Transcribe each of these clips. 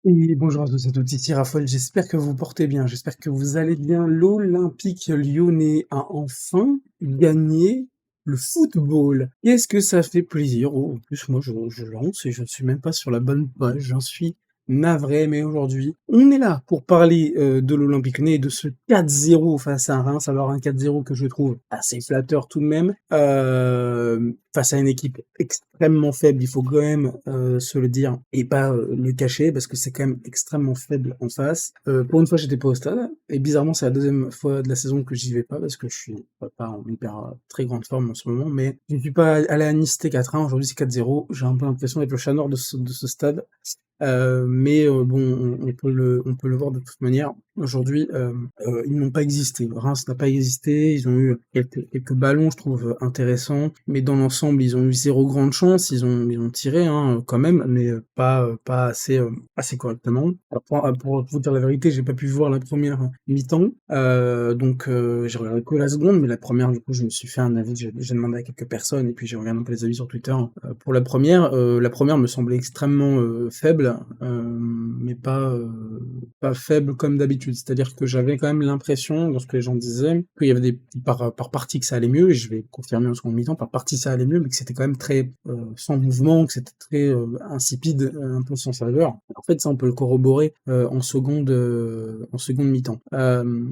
Et bonjour à tous et toutes, ici Raphaël, j'espère que vous vous portez bien, j'espère que vous allez bien. L'Olympique lyonnais a enfin gagné le football. Qu'est-ce que ça fait plaisir. Oh, en plus, moi, je lance et je ne suis même pas sur la bonne page, j'en suis navré, mais aujourd'hui, on est là pour parler de l'Olympique lyonnais et de ce 4-0 face à Reims. Alors un 4-0 que je trouve assez flatteur tout de même, face à une équipe extrêmement faible, il faut quand même se le dire et pas le cacher parce que c'est quand même extrêmement faible en face. Pour une fois, j'étais pas au stade et bizarrement, c'est la deuxième fois de la saison que j'y vais pas parce que je suis pas en hyper très grande forme en ce moment. Mais je ne suis pas allé à Nice, c'était 4-1, aujourd'hui c'est 4-0. J'ai un peu l'impression d'être le chat noir de ce stade. Mais bon, on peut le voir de toute manière. Aujourd'hui, ils n'ont pas existé. Reims n'a pas existé. Ils ont eu quelques ballons, je trouve, intéressants. Mais dans l'ensemble, ils ont eu zéro grande chance. Ils ont tiré, hein, quand même, mais pas assez correctement. Alors, pour vous dire la vérité, j'ai pas pu voir la première mi-temps. Donc, j'ai regardé que la seconde, mais la première, du coup, je me suis fait un avis. J'ai demandé à quelques personnes, et puis j'ai regardé un peu les avis sur Twitter. Pour la première me semblait extrêmement faible, mais pas faible comme d'habitude. C'est-à-dire que j'avais quand même l'impression, lorsque les gens disaient qu'il y avait par partie que ça allait mieux, et je vais confirmer en seconde mi-temps, par partie ça allait mieux, mais que c'était quand même très sans mouvement, que c'était très insipide, un peu sans saveur. En fait, ça on peut le corroborer en seconde mi-temps,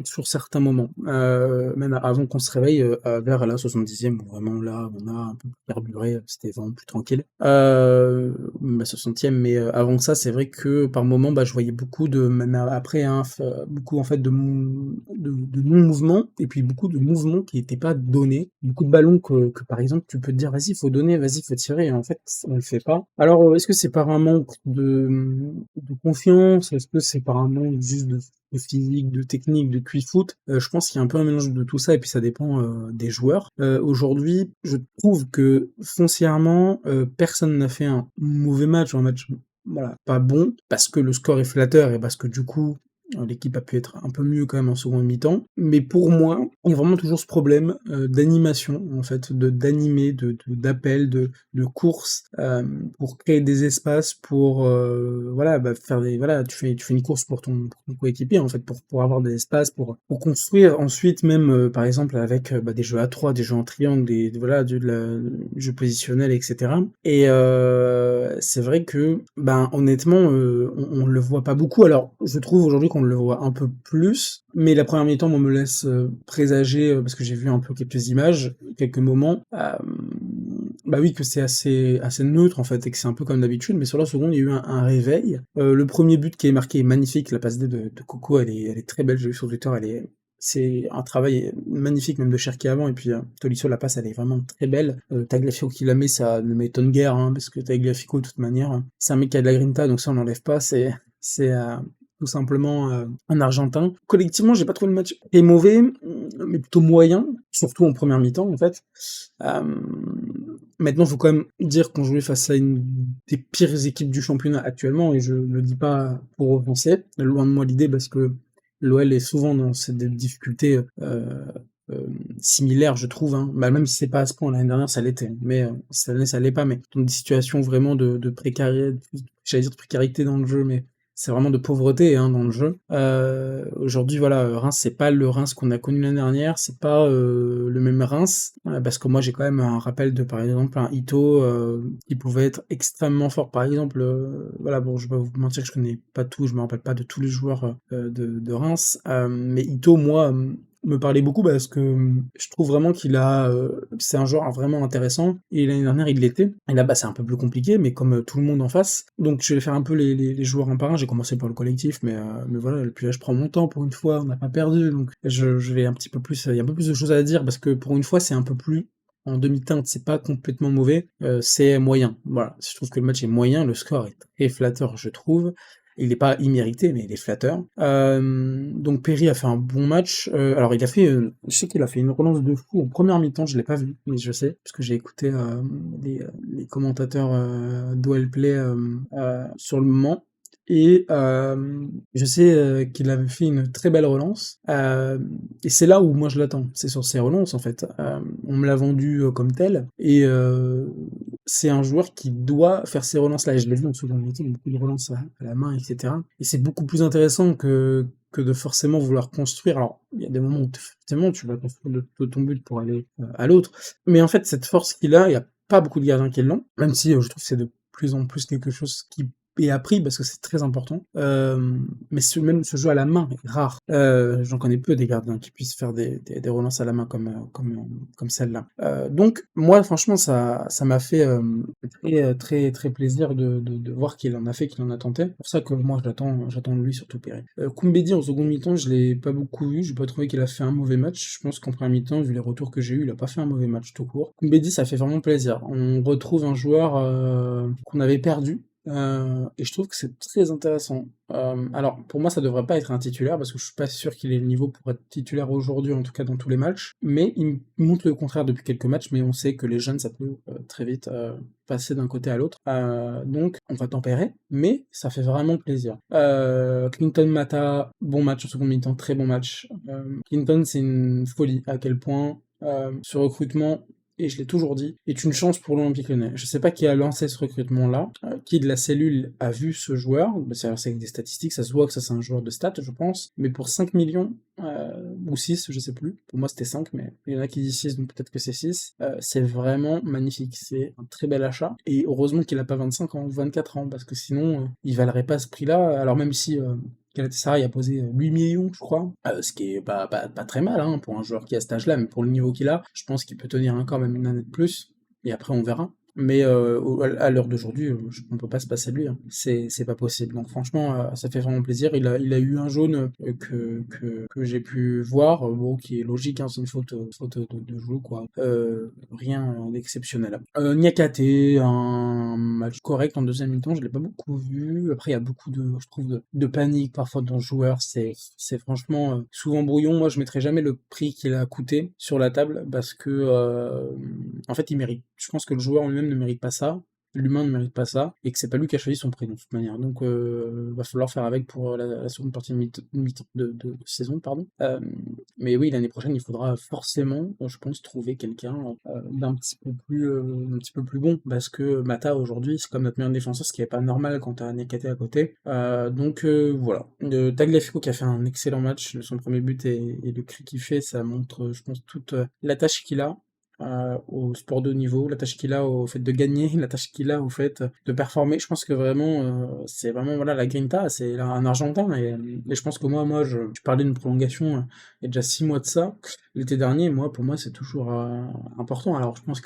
sur certains moments, même avant qu'on se réveille, vers la 70e, où vraiment là, on a un peu carburé, c'était vraiment plus tranquille. La 60e, mais avant ça, c'est vrai que par moment, bah, je voyais beaucoup même après, hein, beaucoup en fait de non-mouvement, et puis beaucoup de mouvements qui n'étaient pas donnés. Beaucoup de ballons que par exemple, tu peux te dire, vas-y, il faut donner, vas-y, il faut tirer, et en fait, on le fait pas. Alors, est-ce que c'est par un manque de confiance? Est-ce que c'est par un manque juste de physique, de technique, de QI-foot? Je pense qu'il y a un peu un mélange de tout ça, et puis ça dépend des joueurs. Aujourd'hui, je trouve que foncièrement, personne n'a fait un mauvais match, un match voilà, pas bon, parce que le score est flatteur et parce que du coup, l'équipe a pu être un peu mieux quand même en seconde mi-temps. Mais pour moi, il y a vraiment toujours ce problème d'animation, en fait, d'animer, d'appel, de course, pour créer des espaces, pour voilà, bah, voilà, tu fais une course pour ton coéquipier, en fait, pour avoir des espaces, pour construire ensuite même, par exemple, avec bah, des jeux à 3, des jeux en triangle, voilà, du jeu positionnel, etc. Et c'est vrai que, ben, honnêtement, on le voit pas beaucoup. Alors, je trouve aujourd'hui qu'on le voit un peu plus, mais la première mi-temps, moi, me laisse présager, parce que j'ai vu un peu quelques images, quelques moments, bah oui, que c'est assez neutre, en fait, et que c'est un peu comme d'habitude, mais sur la seconde, il y a eu un réveil. Le premier but qui est marqué est magnifique, la passe D de Coco, elle est très belle, j'ai vu sur Twitter, c'est un travail magnifique même de Cherki avant, et puis Tolisso, la passe, elle est vraiment très belle. Tagliafico qui la met, ça ne m'étonne guère, hein, parce que Tagliafico, de toute manière, c'est un mec qui a de la grinta, donc ça on n'enlève pas, c'est tout simplement un Argentin. Collectivement, j'ai pas trouvé le match très mauvais, mais plutôt moyen, surtout en première mi-temps en fait. Euh, Maintenant, il faut quand même dire qu'on jouait face à une des pires équipes du championnat actuellement, et je le dis pas pour offenser, loin de moi l'idée, parce que l'OL est souvent dans cette difficulté euh, similaire, je trouve, hein. Bah, même si c'est pas à ce point, l'année dernière ça l'était, mais cette année ça l'est pas, mais dans des situations vraiment de précarité, j'allais dire de précarité dans le jeu, mais c'est vraiment de pauvreté, hein, dans le jeu. Aujourd'hui, voilà, Reims, c'est pas le Reims qu'on a connu l'année dernière, c'est pas le même Reims, parce que moi j'ai quand même un rappel de par exemple un Ito qui pouvait être extrêmement fort. Par exemple, voilà, bon, je vais pas vous mentir que je connais pas tout, je me rappelle pas de tous les joueurs de Reims, mais Ito, moi, me parlait beaucoup parce que je trouve vraiment c'est un joueur vraiment intéressant, et l'année dernière il l'était, et là bah c'est un peu plus compliqué, mais comme tout le monde en face, donc je vais faire un peu les joueurs un par un, j'ai commencé par le collectif, mais voilà, puis là je prends mon temps pour une fois, on n'a pas perdu, donc je vais un petit peu plus, il y a un peu plus de choses à dire, parce que pour une fois c'est un peu plus en demi-teinte, c'est pas complètement mauvais, c'est moyen, voilà, je trouve que le match est moyen, le score est très flatteur, je trouve, il n'est pas immérité, mais il est flatteur. Donc Perry a fait un bon match. Alors je sais qu'il a fait une relance de fou en première mi-temps, je l'ai pas vu, mais je sais, parce que j'ai écouté les commentateurs d'OL Play sur le moment. et je sais, qu'il avait fait une très belle relance, et c'est là où moi je l'attends. C'est sur ses relances, en fait. On me l'a vendu, comme tel et c'est un joueur qui doit faire ces relances-là et je l'ai vu en seconde mi-temps, beaucoup de relances à la main et cetera et c'est beaucoup plus intéressant que de forcément vouloir construire. Alors, il y a des moments où forcément tu vas construire de ton but pour aller, à l'autre, mais en fait cette force qu'il a, il y a pas beaucoup de gardiens qui l'ont, même si, je trouve que c'est de plus en plus quelque chose qui est appris parce que c'est très important. Mais même ce jeu à la main est rare. J'en connais peu des gardiens qui puissent faire des relances à la main comme celle-là. Donc moi franchement ça m'a fait très plaisir de voir qu'il en a fait, qu'il en a tenté. C'est pour ça que moi j'attends de lui surtout Pérez. Koumbedi en seconde mi-temps je l'ai pas beaucoup vu, j'ai pas trouvé qu'il a fait un mauvais match. Je pense qu'en première mi-temps vu les retours que j'ai eu, il a pas fait un mauvais match tout court. Koumbedi ça fait vraiment plaisir. On retrouve un joueur qu'on avait perdu et je trouve que c'est très intéressant. Alors, pour moi, ça devrait pas être un titulaire, parce que je suis pas sûr qu'il ait le niveau pour être titulaire aujourd'hui, en tout cas dans tous les matchs, mais il montre le contraire depuis quelques matchs, mais on sait que les jeunes, ça peut très vite passer d'un côté à l'autre. Donc, on va tempérer, mais ça fait vraiment plaisir. Clinton Mata, bon match en seconde mi-temps, très bon match. Clinton, c'est une folie, à quel point ce recrutement et je l'ai toujours dit, est une chance pour l'Olympique Lyonnais. Je sais pas qui a lancé ce recrutement-là, qui de la cellule a vu ce joueur, c'est avec des statistiques, ça se voit que ça c'est un joueur de stats, je pense, mais pour 5 millions, ou 6, je sais plus, pour moi c'était 5, mais il y en a qui disent 6, donc peut-être que c'est 6, c'est vraiment magnifique, c'est un très bel achat, et heureusement qu'il a pas 25 ans ou 24 ans, parce que sinon, il valerait pas ce prix-là, alors même si Galatasaray a posé 8 millions, je crois, ce qui est pas très mal hein, pour un joueur qui a cet âge-là, mais pour le niveau qu'il a, je pense qu'il peut tenir encore même une année de plus, et après on verra. Mais à l'heure d'aujourd'hui, on peut pas se passer de lui, hein. C'est pas possible. Donc franchement, ça fait vraiment plaisir. Il a eu un jaune que j'ai pu voir, bon, qui est logique, hein, c'est une faute de jeu, quoi. Rien d'exceptionnel. Niakate, un match correct en deuxième mi-temps, je l'ai pas beaucoup vu. Après, il y a beaucoup je trouve, de panique parfois dans le joueur. C'est franchement souvent brouillon. Moi, je mettrai jamais le prix qu'il a coûté sur la table parce que, en fait, il mérite. Je pense que le joueur en lui-même ne mérite pas ça, l'humain ne mérite pas ça, et que c'est pas lui qui a choisi son prix de toute manière. Donc va falloir faire avec pour la seconde partie de saison, pardon. Mais oui, l'année prochaine, il faudra forcément, je pense, trouver quelqu'un d'un petit peu plus bon, parce que Mata aujourd'hui, c'est comme notre meilleur défenseur, ce qui est pas normal quand t'as Nekate à côté. Donc voilà. Tagliafico qui a fait un excellent match, son premier but et le cri qu'il fait, ça montre, je pense, toute la tâche qu'il a au sport de haut niveau, la tâche qu'il a au fait de gagner, la tâche qu'il a au fait de performer. Je pense que vraiment, c'est vraiment voilà la grinta, c'est un Argentin et je pense que tu parlais d'une prolongation il y a déjà 6 mois de ça. L'été dernier, pour moi, c'est toujours important. Alors, je pense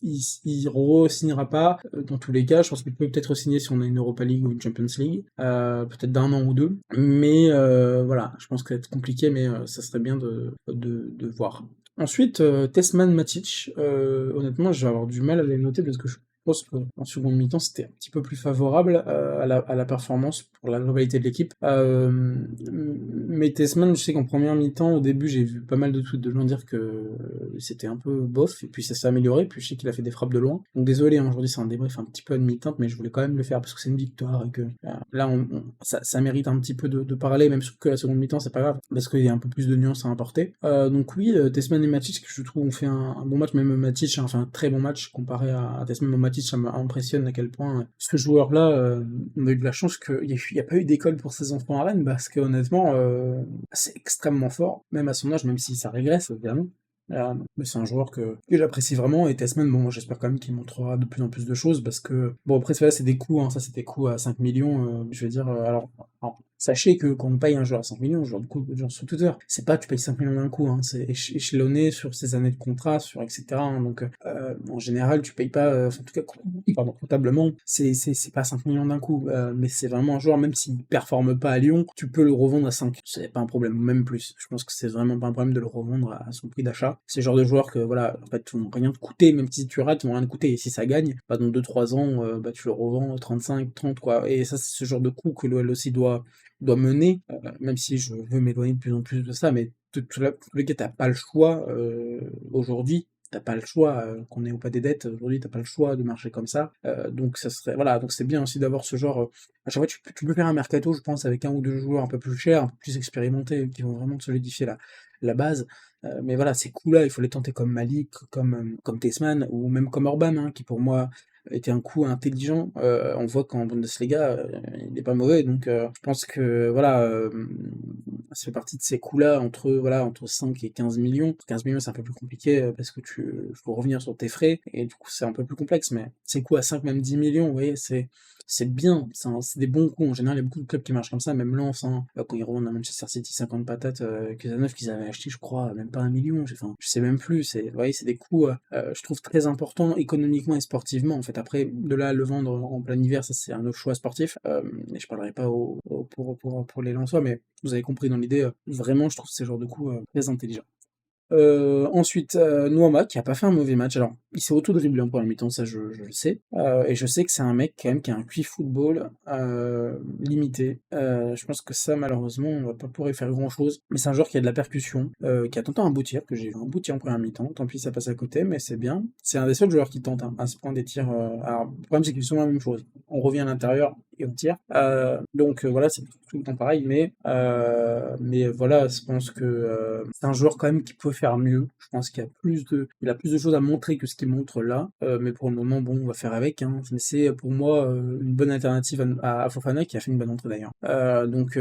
il re-signera pas dans tous les cas. Je pense qu'il peut peut-être signer si on a une Europa League ou une Champions League, peut-être d'un an ou deux. Mais voilà, je pense que ça va être compliqué, mais ça serait bien de voir. Ensuite, Tesman Matic, honnêtement, je vais avoir du mal à les noter parce que je pense qu'en seconde mi-temps, c'était un petit peu plus favorable à la performance pour la globalité de l'équipe. Mais Tesman, je sais qu'en première mi-temps, au début, j'ai vu pas mal de tweets de gens dire que c'était un peu bof, et puis ça s'est amélioré, puis je sais qu'il a fait des frappes de loin. Donc désolé, hein, aujourd'hui c'est un débrief un petit peu à demi-teinte, mais je voulais quand même le faire parce que c'est une victoire et que là, ça mérite un petit peu de parler, même que la seconde mi-temps, c'est pas grave, parce qu'il y a un peu plus de nuances à apporter. Donc oui, Tesman et Matic, je trouve, ont fait un bon match, même Matic a fait un très bon match comparé à Tesman. Matic, ça m'impressionne à quel point ce joueur-là, on a eu de la chance qu'il n'y a pas eu d'école pour ses enfants à Rennes, parce que honnêtement, c'est extrêmement fort, même à son âge, même si ça régresse, évidemment. Mais c'est un joueur que j'apprécie vraiment, et Tesman, bon, j'espère quand même qu'il montrera de plus en plus de choses, parce que, bon, après, c'est des coups, hein, ça c'est des coups à 5 millions, je veux dire, alors, sachez que quand on paye un joueur à 5 millions, je vois beaucoup de gens sur Twitter, c'est pas tu payes 5 millions d'un coup, hein, c'est échelonné sur ses années de contrat, etc. Hein, donc, en général, tu payes pas, en tout cas, pardon, comptablement, c'est pas 5 millions d'un coup, mais c'est vraiment un joueur, même s'il performe pas à Lyon, tu peux le revendre à 5, c'est pas un problème, même plus. Je pense que c'est vraiment pas un problème de le revendre à son prix d'achat. C'est le genre de joueur que, voilà, en fait, ils vont rien te coûter, même si tu rates, ils vont rien te coûter, et si ça gagne, dans 2-3 ans, tu le revends 35, 30, quoi. Et ça, c'est ce genre de coup que l'OL aussi doit mener, même si je veux m'éloigner de plus en plus de ça, mais tous les cas, t'as pas le choix aujourd'hui tu pas le choix, qu'on ait ou pas des dettes, aujourd'hui, t'as pas le choix de marcher comme ça, donc ça serait voilà, donc c'est bien aussi d'avoir ce genre, à chaque fois tu peux faire un mercato, je pense, avec un ou 2 joueurs un peu plus chers, un peu plus expérimentés, qui vont vraiment te solidifier la base, mais voilà, ces coups-là, il faut les tenter comme Malik, comme Tessman ou même comme Orban, hein, qui pour moi était un coup intelligent. On voit qu'en Bundesliga, il est pas mauvais, donc je pense que voilà, ça fait partie de ces coups-là entre 5 et 15 millions. 15 millions, c'est un peu plus compliqué parce que tu faut revenir sur tes frais et du coup c'est un peu plus complexe. Mais ces coups à 5 même 10 millions, vous voyez, c'est bien, c'est des bons coups. En général, il y a beaucoup de clubs qui marchent comme ça, même Lens, hein, quand ils revendent à Manchester City 50 patates, Casanov qu'ils avaient acheté, je crois, même pas 1 million. Enfin, je sais même plus. Vous voyez, c'est des coups, je trouve très importants économiquement et sportivement. En fait, après, de là à le vendre en plein hiver, ça c'est un autre choix sportif. Et je parlerai pas pour les Lensois, mais vous avez compris dans l'idée. Vraiment, je trouve ces genres de coups très intelligents. Ensuite, Nuama qui a pas fait un mauvais match. Alors, il s'est auto-dribblé en première mi-temps, ça je le sais. Et je sais que c'est un mec quand même qui a un QI football limité. Je pense que ça, malheureusement, on va pas pouvoir y faire grand-chose. Mais c'est un joueur qui a de la percussion, qui a tenté un beau tir, que j'ai vu un beau tir en première mi-temps. Tant pis, ça passe à côté, mais c'est bien. C'est un des seuls joueurs qui tente à se prendre des tirs. Alors, le problème, c'est qu'ils sont la même chose. On revient à l'intérieur et on tire. Donc voilà, c'est tout le temps pareil, mais voilà, je pense que c'est un joueur quand même qui peut faire mieux. Je pense qu'il a plus de choses à montrer que ce qu'il montre là, mais pour le moment, bon, on va faire avec, hein. Mais c'est pour moi une bonne alternative à Fofana qui a fait une bonne entrée d'ailleurs. Donc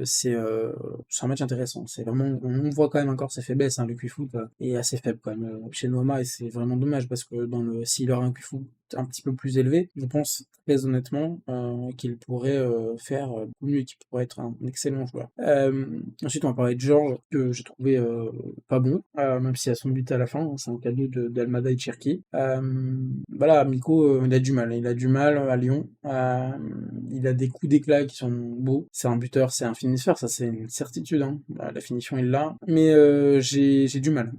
c'est un match intéressant. C'est vraiment, on voit quand même encore ses faiblesses, hein, le QI-foot est assez faible quand même chez Noama et c'est vraiment dommage parce que s'il aurait un QI-foot un petit peu plus élevé, je pense très honnêtement qu'il pourrait faire beaucoup mieux et qu'il pourrait être un excellent joueur. Ensuite, on va parler de Georges, que j'ai trouvé pas bon, même s'il a son but à la fin, hein, c'est un cadeau d'Almada et Cherki. Voilà, Miko, il a du mal à Lyon, il a des coups d'éclat qui sont beaux, c'est un buteur, c'est un finisseur, ça c'est une certitude, hein. La finition est là, mais j'ai du mal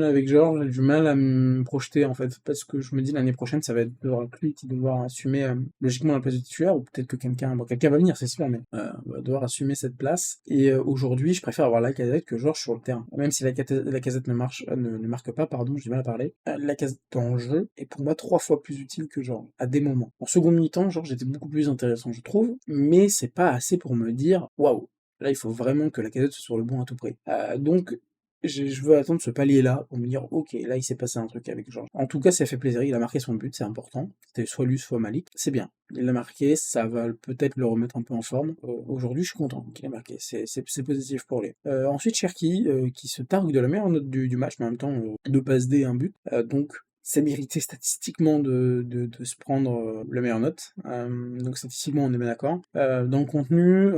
avec Georges, j'ai du mal à me projeter en fait, parce que je me dis l'année prochaine ça va être lui qui devoir assumer logiquement la place de titulaire, ou peut-être que quelqu'un va venir, c'est sûr, mais va devoir assumer cette place. Et aujourd'hui, je préfère avoir Lacazette que Georges sur le terrain. Même si Lacazette ne marque pas, pardon, j'ai du mal à parler. Lacazette en jeu est pour moi 3 fois plus utile que Georges, à des moments. En seconde mi-temps, Georges était beaucoup plus intéressant, je trouve, mais c'est pas assez pour me dire, waouh, là il faut vraiment que Lacazette soit sur le bon à tout prix. Donc je veux attendre ce palier-là pour me dire, ok, là il s'est passé un truc avec Georges. En tout cas, ça fait plaisir, il a marqué son but, c'est important. C'était soit lui, soit Malik, c'est bien. Il l'a marqué, ça va peut-être le remettre un peu en forme. Aujourd'hui, je suis content qu'il ait marqué, c'est positif pour lui. Ensuite, Cherki, qui se targue de la meilleure note du match, mais en même temps, 2 passes D et un but. Donc, c'est mérité statistiquement de se prendre la meilleure note. Donc statistiquement, on est bien d'accord. Dans le contenu,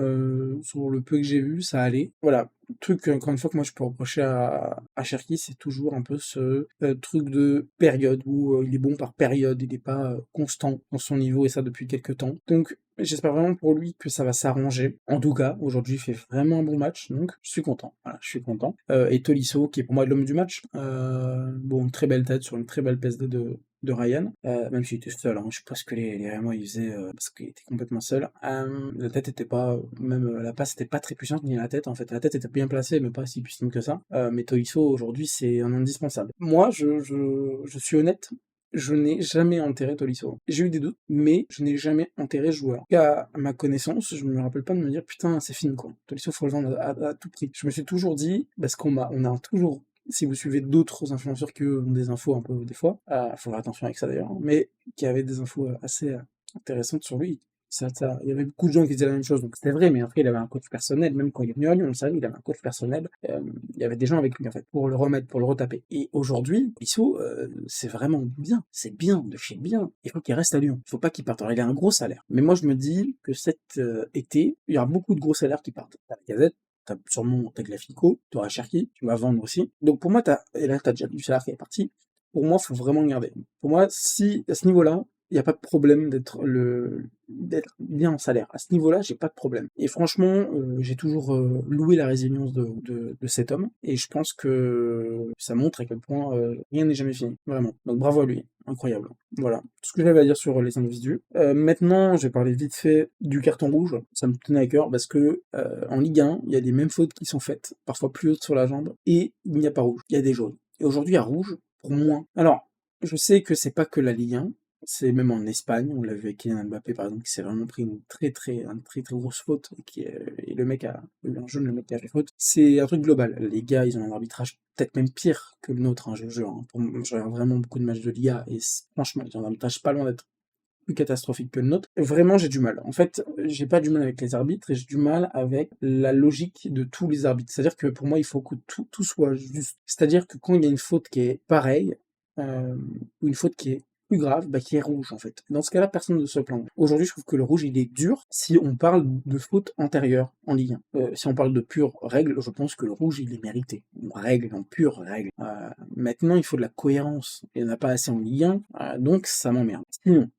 sur le peu que j'ai vu, ça allait. Voilà. Le truc, encore une fois, que moi je peux reprocher à Cherki, c'est toujours un peu ce truc de période, où il est bon par période, il n'est pas constant dans son niveau, et ça depuis quelques temps. Donc j'espère vraiment pour lui que ça va s'arranger. En tout cas, aujourd'hui, il fait vraiment un bon match, donc je suis content. Voilà, je suis content. Et Tolisso, qui est pour moi l'homme du match. Bon, une très belle tête sur une très belle PSD de Ryan, même s'il était seul, hein. Je sais pas ce que les Rémois ils faisaient, parce qu'il était complètement seul. La tête était pas, même la passe était pas très puissante, ni la tête en fait. La tête était bien placée, mais pas si puissante que ça. Mais Tolisso aujourd'hui c'est un indispensable. Moi, je suis honnête, je n'ai jamais enterré Tolisso. J'ai eu des doutes, mais je n'ai jamais enterré ce joueur. À ma connaissance, je me rappelle pas de me dire putain c'est fini quoi. Tolisso faut le vendre à tout prix. Je me suis toujours dit, parce on a toujours, si vous suivez d'autres influenceurs qui eux ont des infos un peu des fois, faut faire attention avec ça d'ailleurs, hein, mais qui avaient des infos assez intéressantes sur lui. Il y avait beaucoup de gens qui disaient la même chose, donc c'était vrai, mais après il avait un coach personnel, même quand il est venu à Lyon, on le savait, il avait un coach personnel, il y avait des gens avec lui en fait, pour le remettre, pour le retaper. Et aujourd'hui, Bissot, c'est vraiment bien, c'est bien, de chez bien, il faut qu'il reste à Lyon, il faut pas qu'il parte, alors il a un gros salaire. Mais moi je me dis que cet été, il y aura beaucoup de gros salaires qui partent. À la Gazette, t'as sûrement Tagliafico, t'auras Cherki, tu vas vendre aussi. Donc pour moi, et là t'as déjà du salaire qui est parti, pour moi, faut vraiment le garder. Pour moi, si, à ce niveau-là, il n'y a pas de problème d'être bien en salaire. À ce niveau-là, j'ai pas de problème. Et franchement, j'ai toujours loué la résilience de cet homme, et je pense que ça montre à quel point rien n'est jamais fini, vraiment. Donc bravo à lui, incroyable. Voilà, tout ce que j'avais à dire sur les individus. Maintenant, je vais parler vite fait du carton rouge, ça me tenait à cœur, parce que en Ligue 1, il y a les mêmes fautes qui sont faites, parfois plus hautes sur la jambe, et il n'y a pas rouge, il y a des jaunes. Et aujourd'hui, à rouge, pour moi. Alors, je sais que c'est pas que la Ligue 1, c'est même en Espagne, on l'a vu avec Kylian Mbappé par exemple, qui s'est vraiment pris une très très grosse faute, et le mec a eu un jaune, le mec qui a fait faute. C'est un truc global. Les gars, ils ont un arbitrage peut-être même pire que le nôtre, hein, je jure. Hein. Je regarde vraiment beaucoup de matchs de Liga, et franchement, ils ont un arbitrage pas loin d'être plus catastrophique que le nôtre. Vraiment, j'ai du mal. En fait, j'ai pas du mal avec les arbitres, et j'ai du mal avec la logique de tous les arbitres. C'est-à-dire que pour moi, il faut que tout soit juste. C'est-à-dire que quand il y a une faute qui est pareille, ou une faute qui est plus grave, bah, qui est rouge, en fait. Dans ce cas-là, personne ne se plaint. Aujourd'hui, je trouve que le rouge, il est dur si on parle de faute antérieure en Ligue 1. Si on parle de pure règle, je pense que le rouge, il est mérité. Une règle, en pure règle. Maintenant, il faut de la cohérence. Il n'y en a pas assez en Ligue 1, donc ça m'emmerde. Sinon,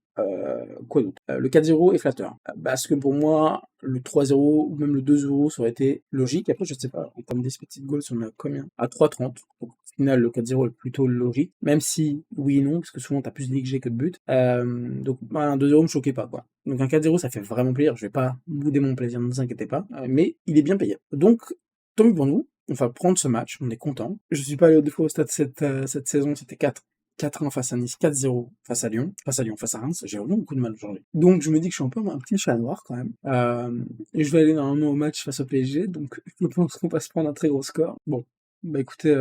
quoi d'autre? Le 4-0 est flatteur. Parce que pour moi, le 3-0 ou même le 2-0, ça aurait été logique. Après, je sais pas, en termes d'expected goals, on a combien? À 3,30. Donc, au final, le 4-0 est plutôt logique. Même si, oui et non, parce que souvent, t'as plus de XG que de buts. Donc, un 2-0 me choquait pas, quoi. Donc, un 4-0, ça fait vraiment plaisir. Je vais pas bouder mon plaisir, ne vous inquiétez pas. Mais il est bien payé. Donc, tant mieux pour nous. On va prendre ce match, on est content. Je suis pas allé deux fois au stade cette saison, c'était 4-1 face à Nice, 4-0 face à Lyon, face à Reims, j'ai vraiment beaucoup de mal aujourd'hui. Donc je me dis que je suis un peu un petit chat noir quand même. Et je vais aller normalement au match face au PSG, donc je pense qu'on va se prendre un très gros score. Bon, bah écoutez,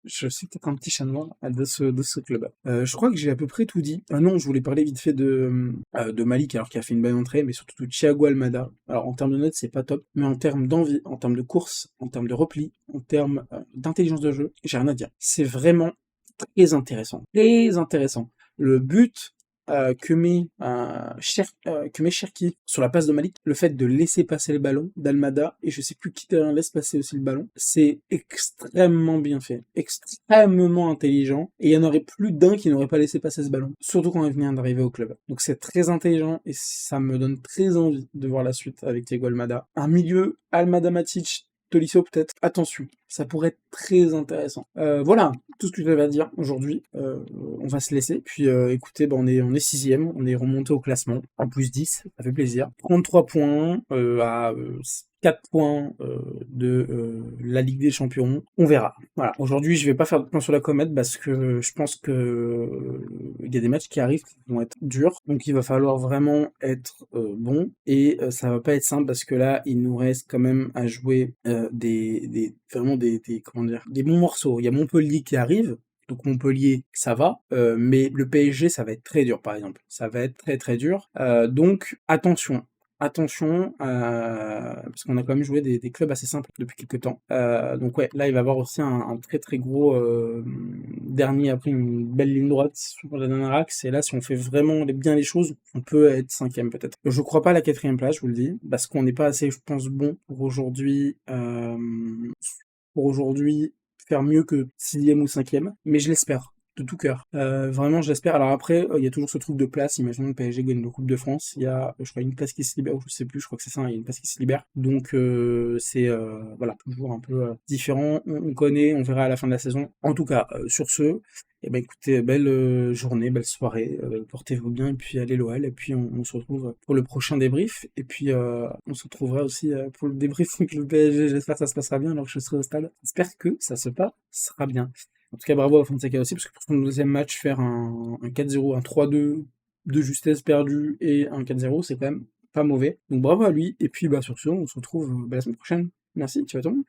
je suis peut-être un petit chat noir de ce club. Je crois que j'ai à peu près tout dit. Ah non, je voulais parler vite fait de Malik, alors qui a fait une belle entrée, mais surtout de Thiago Almada. Alors en termes de notes, c'est pas top, mais en termes d'envie, en termes de course, en termes de repli, en termes d'intelligence de jeu, j'ai rien à dire. C'est vraiment très intéressant. Très intéressant. Le but que met Cherki sur la passe de Malik, le fait de laisser passer le ballon d'Almada, et je sais plus qui derrière laisse passer aussi le ballon, c'est extrêmement bien fait, extrêmement intelligent, et il y en aurait plus d'un qui n'aurait pas laissé passer ce ballon, surtout quand il venait d'arriver au club. Donc c'est très intelligent, et ça me donne très envie de voir la suite avec Thiago Almada. Un milieu, Almada Matic, Tolisso peut-être, attention, ça pourrait être très intéressant. Voilà, tout ce que j'avais à dire aujourd'hui. On va se laisser, puis écoutez, on est sixième, on est remonté au classement, en plus 10, ça fait plaisir. 33 points, à 4 points de la Ligue des Champions, on verra. Voilà, aujourd'hui je vais pas faire de plan sur la comète, parce que je pense que il y a des matchs qui arrivent qui vont être durs, donc il va falloir vraiment être bon, et ça va pas être simple, parce que là il nous reste quand même à jouer vraiment comment dire, des bons morceaux. Il y a Montpellier qui arrive, donc Montpellier, ça va, mais le PSG, ça va être très dur, par exemple. Ça va être très très dur. Donc attention. Attention, parce qu'on a quand même joué des clubs assez simples depuis quelques temps. Donc ouais, là il va y avoir aussi un très très gros dernier, après une belle ligne droite sur la dernière axe, et là si on fait vraiment bien les choses, on peut être cinquième peut-être. Je crois pas à la quatrième place, je vous le dis, parce qu'on n'est pas assez, je pense, bon pour aujourd'hui faire mieux que sixième ou cinquième, mais je l'espère de tout cœur. Vraiment, je l'espère. Alors après, il y a toujours ce truc de place. Imaginons que le PSG gagne la Coupe de France, il y a, je crois, une place qui se libère, ou je sais plus, je crois que c'est ça, il y a une place qui se libère. Donc c'est voilà, toujours un peu différent. On connaît, on verra à la fin de la saison. En tout cas, sur ce, eh ben écoutez, belle journée, belle soirée, portez-vous bien, et puis allez l'OL, et puis on se retrouve pour le prochain débrief, et puis on se retrouvera aussi pour le débrief avec le PSG. J'espère que ça se passera bien alors que je serai au stade. J'espère que ça se passera bien. En tout cas, bravo à Fonseca aussi, parce que pour son deuxième match, faire un 4-0, un 3-2 de justesse perdue et un 4-0, c'est quand même pas mauvais. Donc bravo à lui, et puis sur ce, on se retrouve la semaine prochaine. Merci, ciao tout le monde.